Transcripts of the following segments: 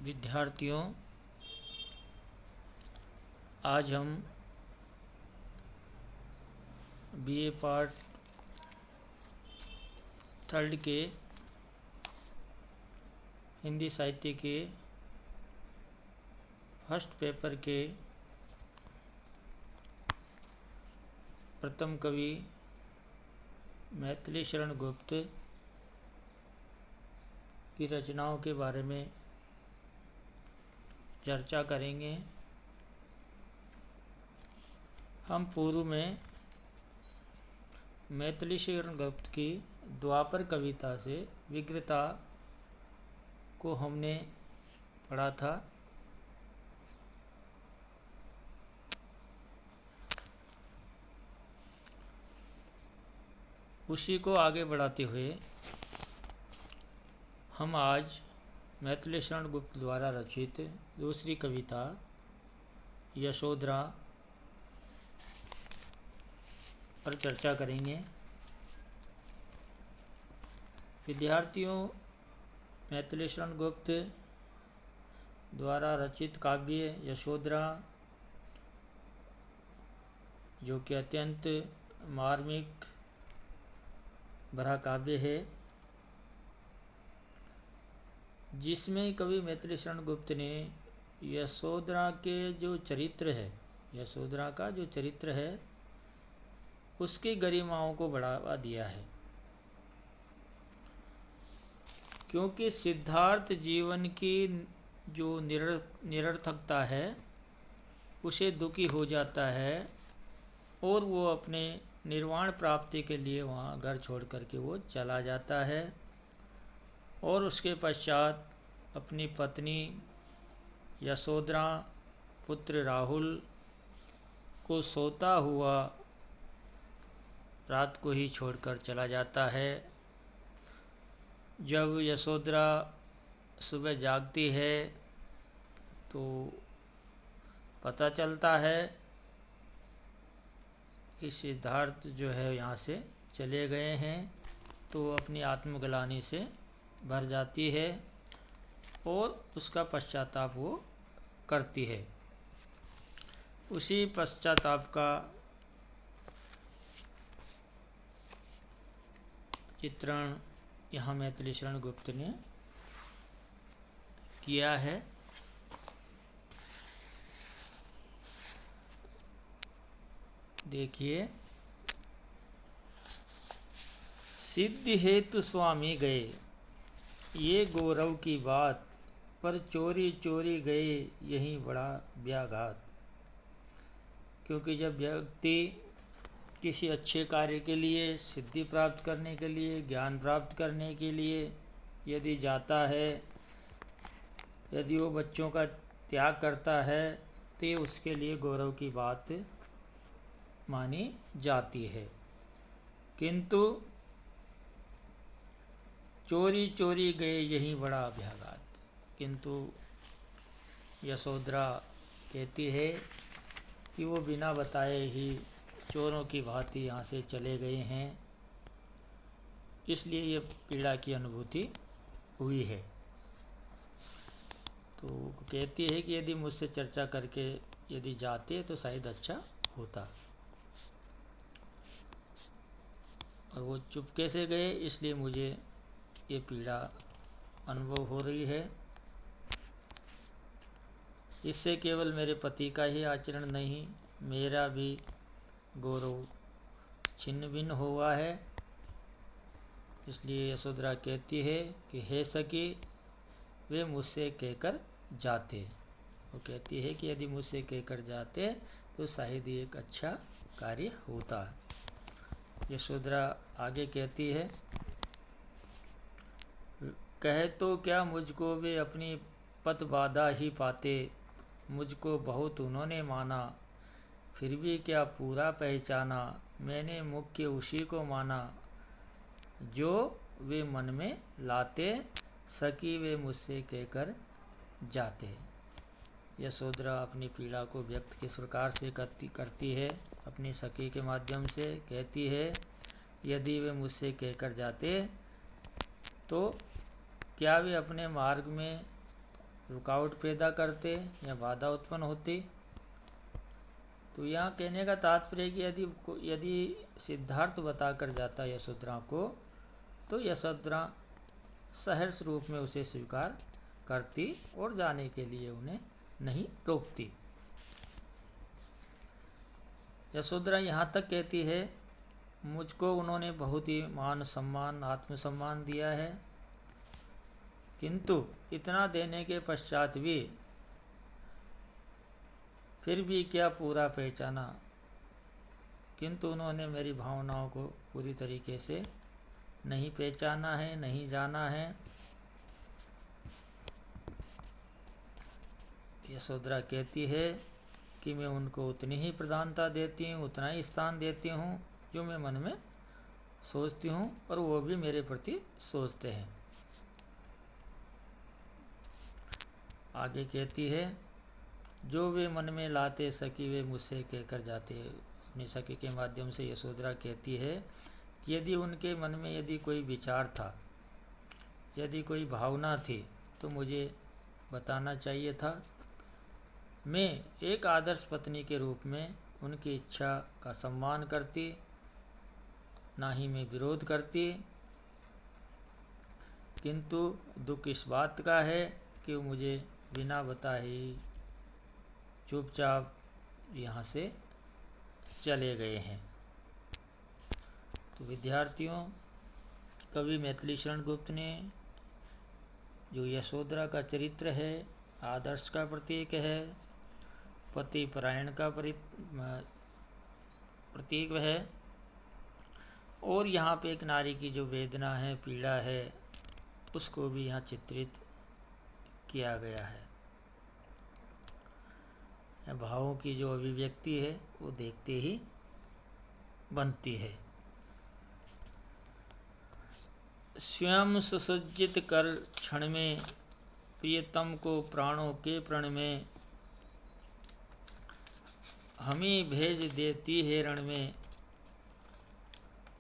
विद्यार्थियों, आज हम बीए पार्ट थर्ड के हिंदी साहित्य के फर्स्ट पेपर के प्रथम कवि मैथिली शरण गुप्त की रचनाओं के बारे में चर्चा करेंगे। हम पूर्व में मैथिली शरण गुप्त की द्वापर कविता से विग्रता को हमने पढ़ा था। उसी को आगे बढ़ाते हुए हम आज मैथिली शरण गुप्त द्वारा रचित दूसरी कविता यशोधरा पर चर्चा करेंगे। विद्यार्थियों, मैथिली शरण गुप्त द्वारा रचित काव्य यशोधरा, जो कि अत्यंत मार्मिक भरा काव्य है, जिसमें कवि मैथिली शरण गुप्त ने यशोधरा के जो चरित्र है, यशोधरा का जो चरित्र है, उसकी गरिमाओं को बढ़ावा दिया है। क्योंकि सिद्धार्थ जीवन की जो निरर्थकता है उसे दुखी हो जाता है और वो अपने निर्वाण प्राप्ति के लिए वहाँ घर छोड़ करके वो चला जाता है और उसके पश्चात अपनी पत्नी यशोधरा, पुत्र राहुल को सोता हुआ रात को ही छोड़कर चला जाता है। जब यशोधरा सुबह जागती है तो पता चलता है कि सिद्धार्थ जो है यहाँ से चले गए हैं, तो अपनी आत्मग्लानि से भर जाती है और उसका पश्चाताप वो करती है। उसी पश्चाताप का चित्रण यहाँ मैथिली शरण गुप्त ने किया है। देखिए, सिद्धि हेतु स्वामी गए, ये गौरव की बात, पर चोरी चोरी गए, यही बड़ा व्याघात। क्योंकि जब व्यक्ति किसी अच्छे कार्य के लिए, सिद्धि प्राप्त करने के लिए, ज्ञान प्राप्त करने के लिए यदि जाता है, यदि वो बच्चों का त्याग करता है, तो ये उसके लिए गौरव की बात मानी जाती है। किंतु चोरी चोरी गए, यही बड़ा व्याघात। किंतु यशोधरा कहती है कि वो बिना बताए ही चोरों की भांति यहाँ से चले गए हैं, इसलिए ये पीड़ा की अनुभूति हुई है। तो कहती है कि यदि मुझसे चर्चा करके यदि जाते तो शायद अच्छा होता, और वो चुपके से गए, इसलिए मुझे ये पीड़ा अनुभव हो रही है। इससे केवल मेरे पति का ही आचरण नहीं, मेरा भी गौरव छिन्न भिन्न हुआ है। इसलिए यशोधरा कहती है कि हे सखी, वे मुझसे कहकर जाते। वो कहती है कि यदि मुझसे कहकर जाते तो शायद ये एक अच्छा कार्य होता। यशोधरा आगे कहती है, कहे तो क्या मुझको वे अपनी पत बाधा ही पाते, मुझको बहुत उन्होंने माना, फिर भी क्या पूरा पहचाना, मैंने मुख्य उसी को माना, जो वे मन में लाते, सखी वे मुझसे कहकर जाते। यशोधरा अपनी पीड़ा को व्यक्त किस प्रकार से करती है, अपनी सखी के माध्यम से कहती है, यदि वे मुझसे कहकर जाते तो क्या वे अपने मार्ग में रुकावट पैदा करते या बाधा उत्पन्न होती। तो यहाँ कहने का तात्पर्य कि यदि सिद्धार्थ बताकर जाता यशोधरा को, तो यशोधरा सहर्ष रूप में उसे स्वीकार करती और जाने के लिए उन्हें नहीं रोकती। यशोधरा यहाँ तक कहती है, मुझको उन्होंने बहुत ही मान सम्मान आत्मसम्मान दिया है, किंतु इतना देने के पश्चात भी फिर भी क्या पूरा पहचाना, किंतु उन्होंने मेरी भावनाओं को पूरी तरीके से नहीं पहचाना है, नहीं जाना है। यशोधरा कहती है कि मैं उनको उतनी ही प्रधानता देती हूँ, उतना ही स्थान देती हूँ जो मैं मन में सोचती हूँ, और वो भी मेरे प्रति सोचते हैं। आगे कहती है, जो वे मन में लाते सखी वे मुझसे कहकर जाते। अपनी सखी के माध्यम से यशोधरा कहती है कि यदि उनके मन में यदि कोई विचार था, यदि कोई भावना थी, तो मुझे बताना चाहिए था। मैं एक आदर्श पत्नी के रूप में उनकी इच्छा का सम्मान करती, ना ही मैं विरोध करती। किंतु दुख इस बात का है कि मुझे बिना बताए चुपचाप यहाँ से चले गए हैं। तो विद्यार्थियों, कवि मैथिली शरण गुप्त ने जो यशोधरा का चरित्र है, आदर्श का प्रतीक है, पति परायण का प्रतीक है, और यहाँ पे एक नारी की जो वेदना है, पीड़ा है, उसको भी यहाँ चित्रित किया गया है। भावों की जो अभिव्यक्ति है वो देखते ही बनती है। स्वयं सुसज्जित कर क्षण में प्रियतम को प्राणों के प्रण में, हमें भेज देती है रण में,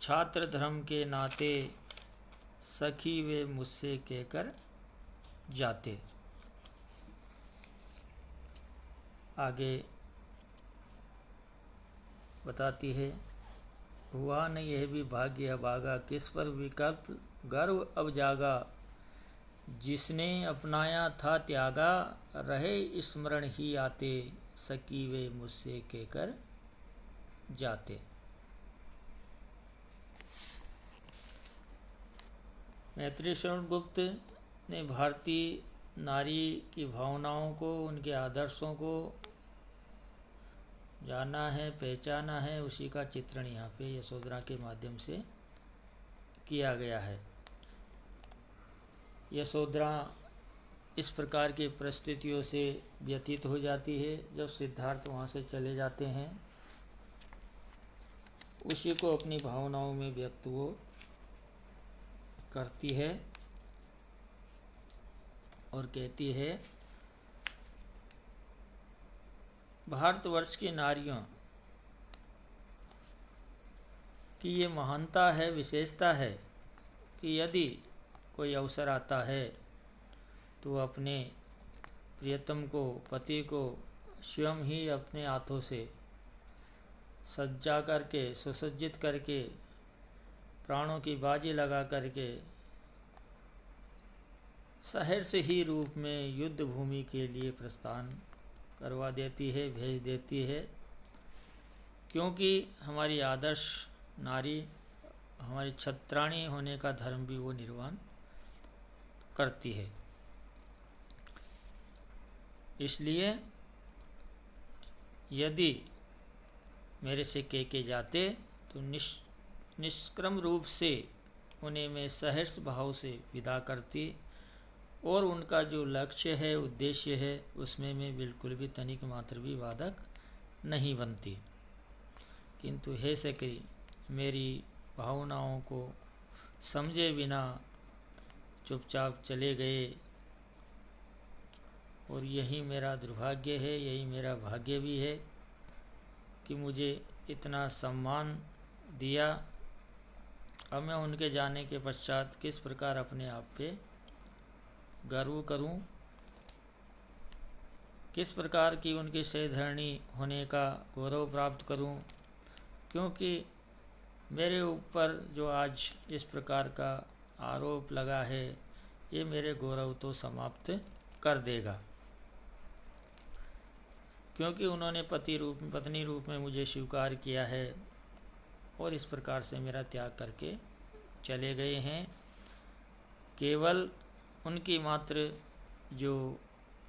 छात्र धर्म के नाते सखी वे मुझसे कहकर जाते। आगे बताती है, हुआ न यह भी भाग्य अभागा, किस पर विकल्प गर्व अब जागा, जिसने अपनाया था त्यागा, रहे स्मरण ही आते, सखी वे मुझसे कहकर जाते। मैथिली शरण गुप्त ने भारतीय नारी की भावनाओं को, उनके आदर्शों को जाना है, पहचाना है, उसी का चित्रण यहाँ पे यशोधरा के माध्यम से किया गया है। यशोधरा इस प्रकार की परिस्थितियों से व्यतीत हो जाती है जब सिद्धार्थ वहाँ से चले जाते हैं। उसी को अपनी भावनाओं में व्यक्त वो करती है और कहती है, भारतवर्ष की नारियों की ये महानता है, विशेषता है कि यदि कोई अवसर आता है तो अपने प्रियतम को, पति को स्वयं ही अपने हाथों से सज्जा करके, सुसज्जित करके, प्राणों की बाजी लगा करके सहर्ष ही रूप में युद्ध भूमि के लिए प्रस्थान करवा देती है, भेज देती है। क्योंकि हमारी आदर्श नारी, हमारी छत्राणी होने का धर्म भी वो निर्वाह करती है। इसलिए यदि मेरे से कह के जाते तो निष्क्रम रूप से उन्हें मैं सहर्ष भाव से विदा करती, और उनका जो लक्ष्य है, उद्देश्य है, उसमें मैं बिल्कुल भी तनिक मात्र भी बाधक नहीं बनती। किंतु हे सखी, मेरी भावनाओं को समझे बिना चुपचाप चले गए, और यही मेरा दुर्भाग्य है, यही मेरा भाग्य भी है कि मुझे इतना सम्मान दिया। अब मैं उनके जाने के पश्चात किस प्रकार अपने आप पे गर्व करूं किस प्रकार की उनकी सहधर्णी होने का गौरव प्राप्त करूं, क्योंकि मेरे ऊपर जो आज इस प्रकार का आरोप लगा है ये मेरे गौरव तो समाप्त कर देगा, क्योंकि उन्होंने पत्नी रूप में मुझे स्वीकार किया है और इस प्रकार से मेरा त्याग करके चले गए हैं। केवल उनकी मात्र जो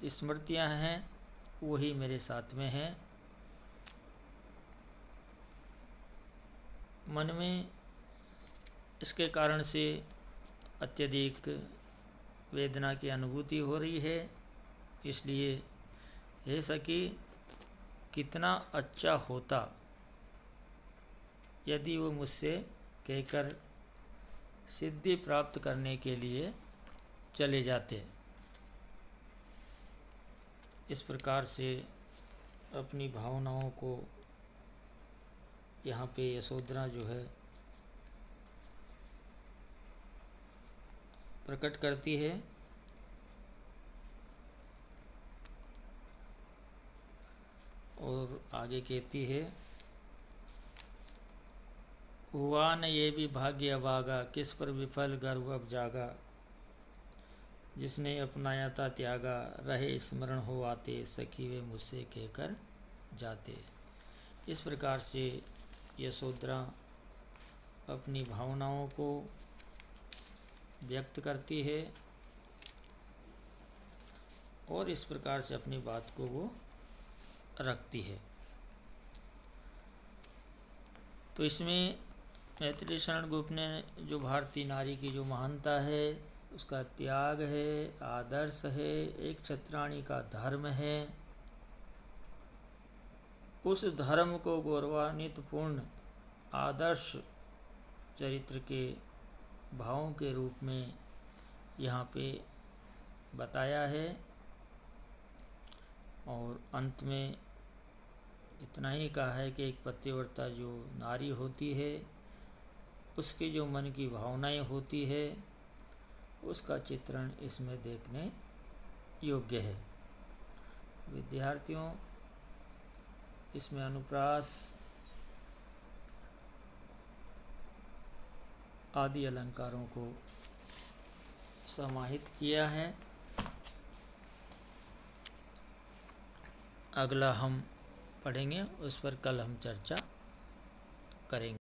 स्मृतियां हैं वही मेरे साथ में हैं। मन में इसके कारण से अत्यधिक वेदना की अनुभूति हो रही है, इसलिए हे सखी, कितना अच्छा होता यदि वो मुझसे कहकर सिद्धि प्राप्त करने के लिए चले जाते। इस प्रकार से अपनी भावनाओं को यहाँ पे यशोधरा जो है प्रकट करती है। और आगे कहती है, हुआ न ये भी भाग्य अभागा, किस पर विफल गर्व अब जागा, जिसने अपनाया था त्यागा, रहे स्मरण हो आते, सखी वे मुझसे कहकर जाते। इस प्रकार से यशोधरा अपनी भावनाओं को व्यक्त करती है और इस प्रकार से अपनी बात को वो रखती है। तो इसमें मैत्रेय शरण गुप्त ने जो भारतीय नारी की जो महानता है, उसका त्याग है, आदर्श है, एक क्षत्राणी का धर्म है, उस धर्म को गौरवान्वित पूर्ण आदर्श चरित्र के भावों के रूप में यहाँ पे बताया है। और अंत में इतना ही कहा है कि एक पतिव्रता जो नारी होती है उसकी जो मन की भावनाएं होती है उसका चित्रण इसमें देखने योग्य है। विद्यार्थियों, इसमें अनुप्रास आदि अलंकारों को समाहित किया है। अगला हम पढ़ेंगे, उस पर कल हम चर्चा करेंगे।